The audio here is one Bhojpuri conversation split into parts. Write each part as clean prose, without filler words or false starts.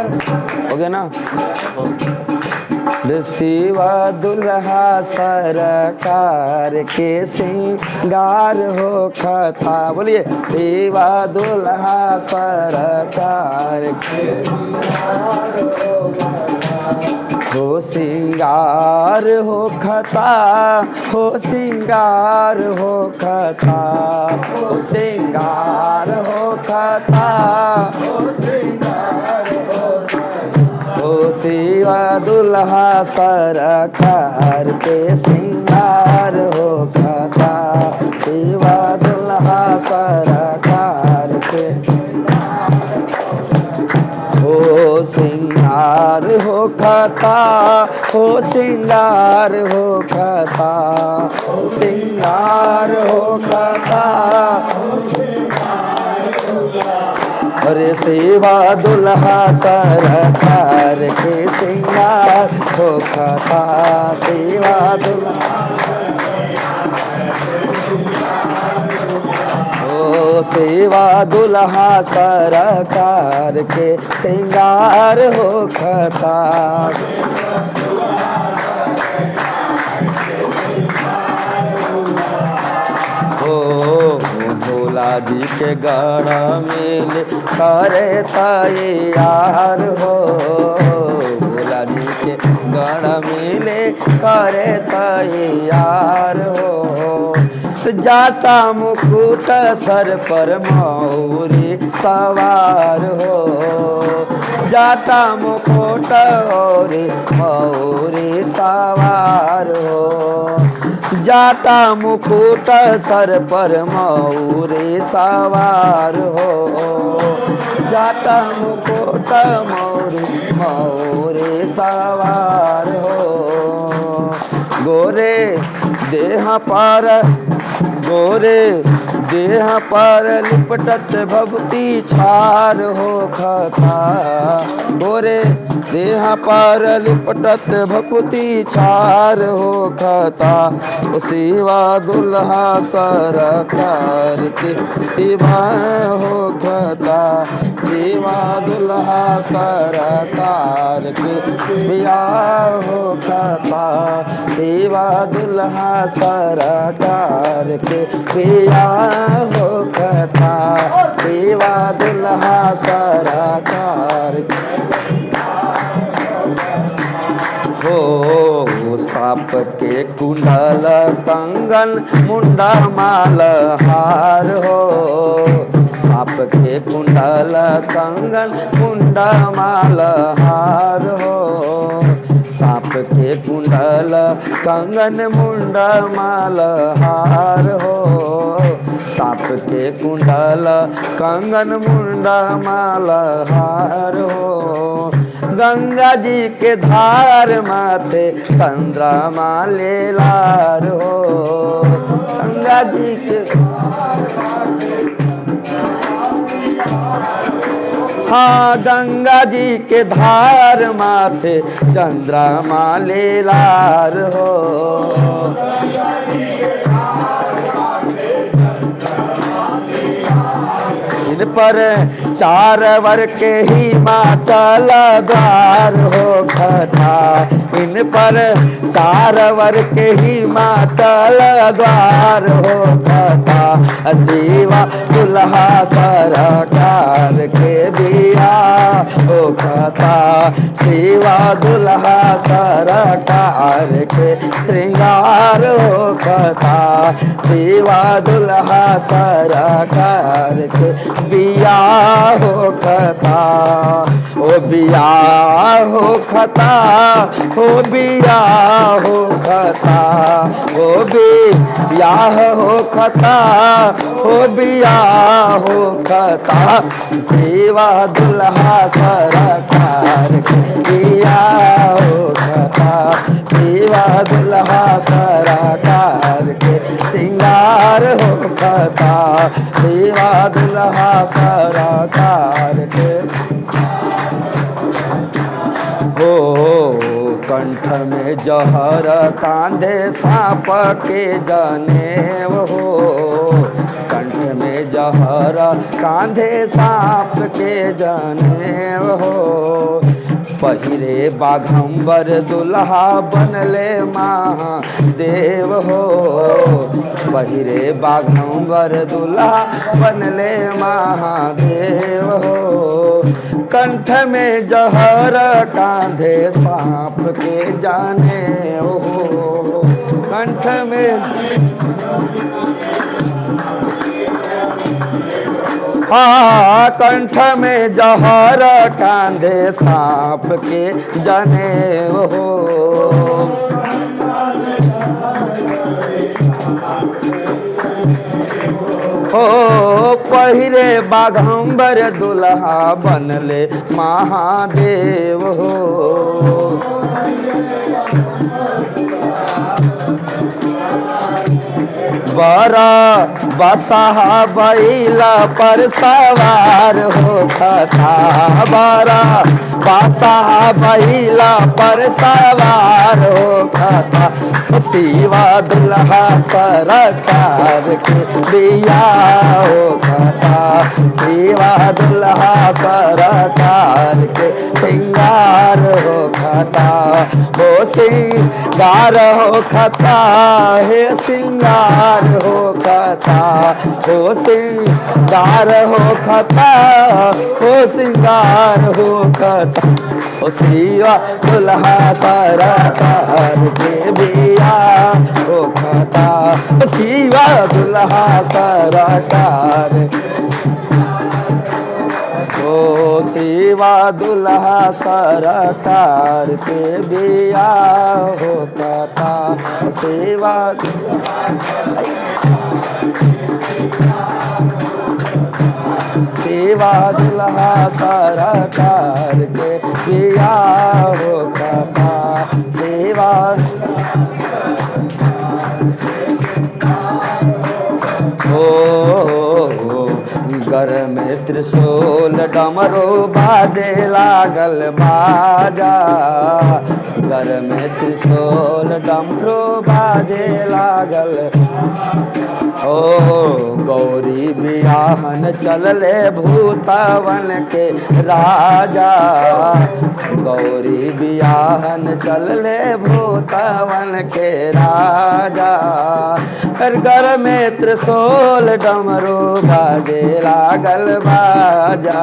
हो गया ना। शिवा दुल्हा सरकार के सिंगार हो कथा। बोलिए शिवा दुल्हा सरकार के हो सिंगार हो कथा, हो सिंगार हो कथा, हो सिंगार हो कथा, हो सिंगार हो कथा। हो शिवा दुल्हा सरकार के सिंगार हो कथा। शिवा दुल्हा सरकार के हो सिंगार हो कथा, हो सिंगार हो कथा, हो सिंगार हो कथा। अरे शिवा दुल्हा सरकार के सिंगार हो कथा। शिवा दुल्हा शिवा दुल्हा सरकार के सिंगार हो कथा। भोला जी के गढ़ में करे तैयार हो। भोला जी के गढ़ में करे तैयार हो। जाता मुकुट सर पर मौरी सवार हो। जाता मुकुट और मौरी सवार हो। जाता मुकुट सर पर मौरी सवार हो। जाता मुकुट मौरी सवार हो। गोरे देह पर गोरे देह पर लिपटत भक्ति छार हो कथा। गोरे देह पर लिपटत भक्ति छार हो कथा। शिवा दुल्हा सरकार के विवाह हो कथा। शिवा दुल्हा सरकार के विवाह हो कथा। शिवा दुल्हा सरकार के विवाह हो कथा। शिवा दुल्हा सरकार हो। सांप के कुंडल कंगन मुंडा माल हार हो। सांप के कुंडल कंगन मुंडा माल हार हो। सांप के कुंडल कंगन मुंडा माल हार हो। सांप के कुंडल कंगन मुंडा माल हार हो। गंगा जी के धार माथे चंद्रमा लेलार हो। गंगा जी के हाँ गंगा जी के धार माथे चंद्रमा लेलार हो। इन पर चार वर के हिमाचल द्वार हो कथा। इन पर चार वर के हिमाचल द्वार हो कथा। शिवा दुल्हा सरकार के दिया हो कथा। शिवा दुल्हा सरकार के श्रृंगार हो कथा। शिवा दुल्हा सरकार के बिया हो कथा। ओ बिया हो कथा। ओ बिया हो कथा। ओ बिया हो कथा। ओ बिया हो कथा। शिवा दुल्हा सरकार के बिया हो कथा। शिवा दुल्हा सरकार के सिंगार हो कथा। शिवा दुल्हा सरकार के हो। कंठ में जहर कांधे सांप के जनेव हो। कंठ में जहर कांधे सांप के जनेव हो। पहिरे बाघंबर दुल्हा बनले महादेव हो, पहिरे बाघंबर दुल्हा बनले महादेव हो। कंठ में जहर कांधे सांप के जाने हो, कंठ में कंठ में जहर कांधे सांप के जाने हो। ओ पहिरे बाघंबर दुल्हा बनले महादेव हो, बरा बसहा बैला पर सवार होता था, बरा बसहा बैला पर सवार होता था। शिवा दुल्हा सरकार के दिया होता था, शिवा दुल्हा सरकार के सिंगार होता था। वो सिंगार होता है, सिंगार होता, वो सिंगार होता, वो सिंगार होता। ओ शिवा दुल्हा सरकार के बिया होता, शिवा दुल्हा सरकार, ओ शिवा दुल्हा सरकार के बिया होता था, शिवा शिवा दुल्हा सरकार के बिया होता था, शिवा घर में त्रिशूल डमरू बाजे लागल बाजा, घर में त्रिशूल डमरू बाजे लागल। ओ गौरी बियाहन चलले भूतवन के राजा, गौरी बियाहन चलले भूतवन के राजा। घर में त्रिशूल डमरू बाजे लागल बाजा,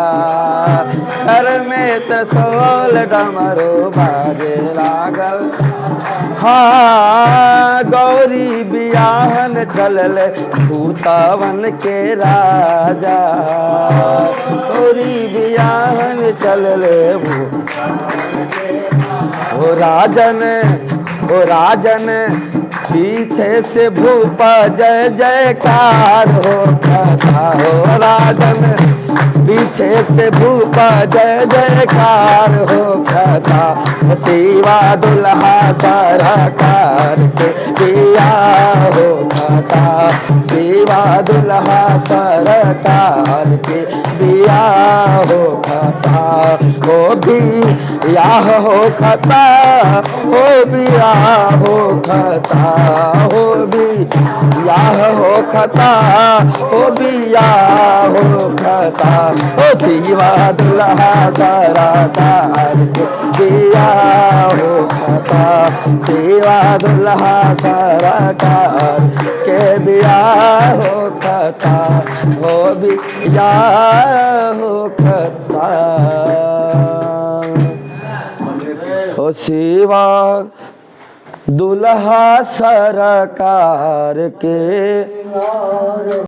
घर में त्रिशूल डमरू बाजे लागल। हाँ गौरी बियाहन चलले भूतवन के राजा, गौरी बियाहन चलले ओ राजन, ओ राजन पीछे से भूप जय जयकार होता था, हो राजन पीछे से भूप जय जयकार होता था। शिवा दुल्हा सरकार के बिया होता था, शिवा दुल्हा सरकार के बिया होता था। वो भी याह हो खता, हो बिया हो खता, हो भी याह हो खता, हो बिया हो खता। ओ शिवा दुल्हा सरकार के बिया हो खता, शिवा दुल्हा सरकार के बिया हो खता, हो बिया हो खता। ओ शिवा दुल्हा सरकार के